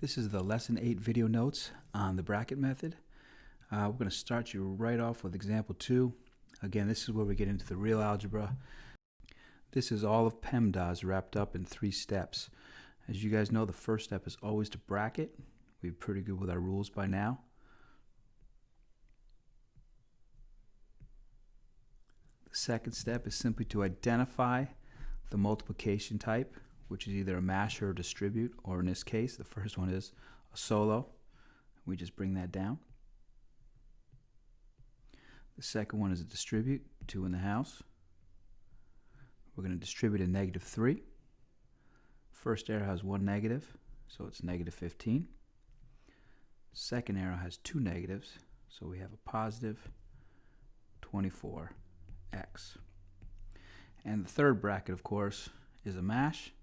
This is the Lesson 8 video notes on the bracket method. We're going to start you right off with example 2. Again, this is where we get into the real algebra. This is all of PEMDAS wrapped up in 3 steps. As you guys know, the first step is always to bracket. We're pretty good with our rules by now. The second step is simply to identify the multiplication type, which is either a mash or a distribute, or in this case, the first one is a solo. We just bring that down. The second one is a distribute, 2 in the house. We're going to distribute a -3. First arrow has 1 negative, so it's -15. Second arrow has 2 negatives, so we have a positive 24x. And the third bracket, of course, is a mash.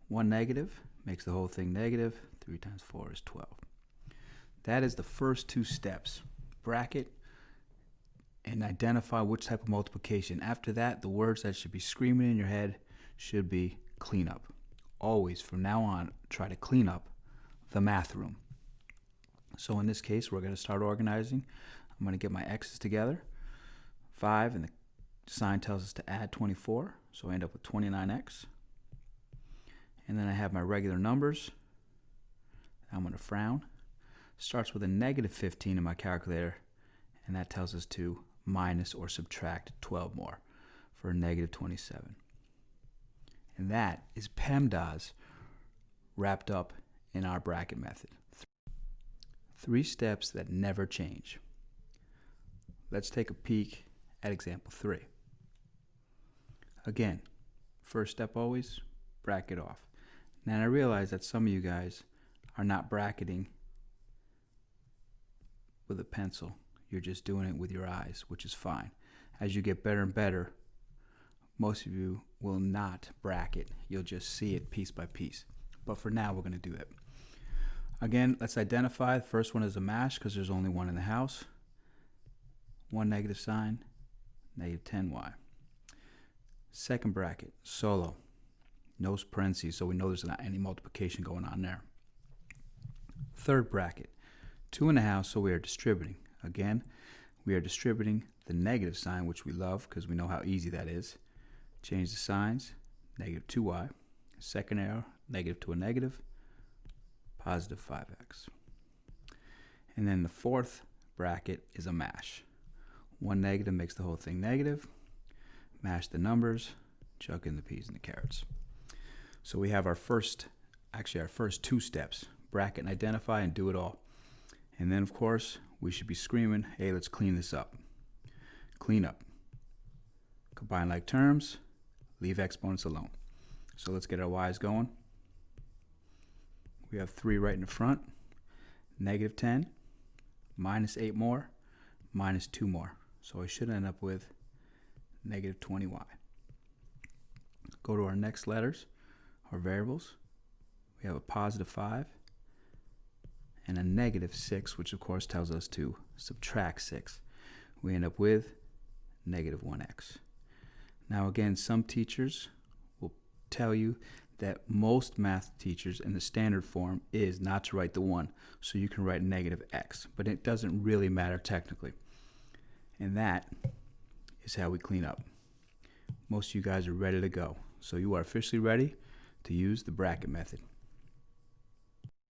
1 negative makes the whole thing negative. 3 times 4 is 12. That is the first 2 steps. Bracket and identify which type of multiplication. After that, the words that should be screaming in your head should be cleanup. Always, from now on, try to clean up the math room. So in this case, we're going to start organizing. I'm going to get my x's together. 5, and the sign tells us to add 24, so I end up with 29x. And then I have my regular numbers. I'm going to frown. Starts with a -15 in my calculator, and that tells us to minus or subtract 12 more for a -27. And that is PEMDAS wrapped up in our bracket method. 3 steps that never change. Let's take a peek at example 3. Again, first step always, bracket off. Now I realize that some of you guys are not bracketing with a pencil. You're just doing it with your eyes, which is fine. As you get better and better, most of you will not bracket. You'll just see it piece by piece. But for now, we're going to do it. Again, let's identify. The first one is a mash because there's only 1 in the house. 1 negative sign, -10y. Second bracket, solo. No parentheses, so we know there's not any multiplication going on there. Third bracket, 2 in the house, so we are distributing. Again, we are distributing the negative sign, which we love because we know how easy that is. Change the signs, -2y. Second arrow, negative to a negative, positive 5x. And then the fourth bracket is a mash. 1 negative makes the whole thing negative. Mash the numbers, chuck in the peas and the carrots. So we have our first 2 steps. Bracket and identify and do it all. And then, of course, we should be screaming, hey, let's clean this up. Clean up. Combine like terms, leave exponents alone. So let's get our y's going. We have 3 right in the front. -10, -8 more, -2 more. So I should end up with -20y. Go to our next letters, our variables. We have a +5 and a -6, which of course tells us to subtract 6. We end up with -1x. Now again, some teachers will tell you that most math teachers in the standard form is not to write the 1, so you can write -x, but it doesn't really matter technically. And that is how we clean up. Most of you guys are ready to go, so you are officially ready to use the bracket method.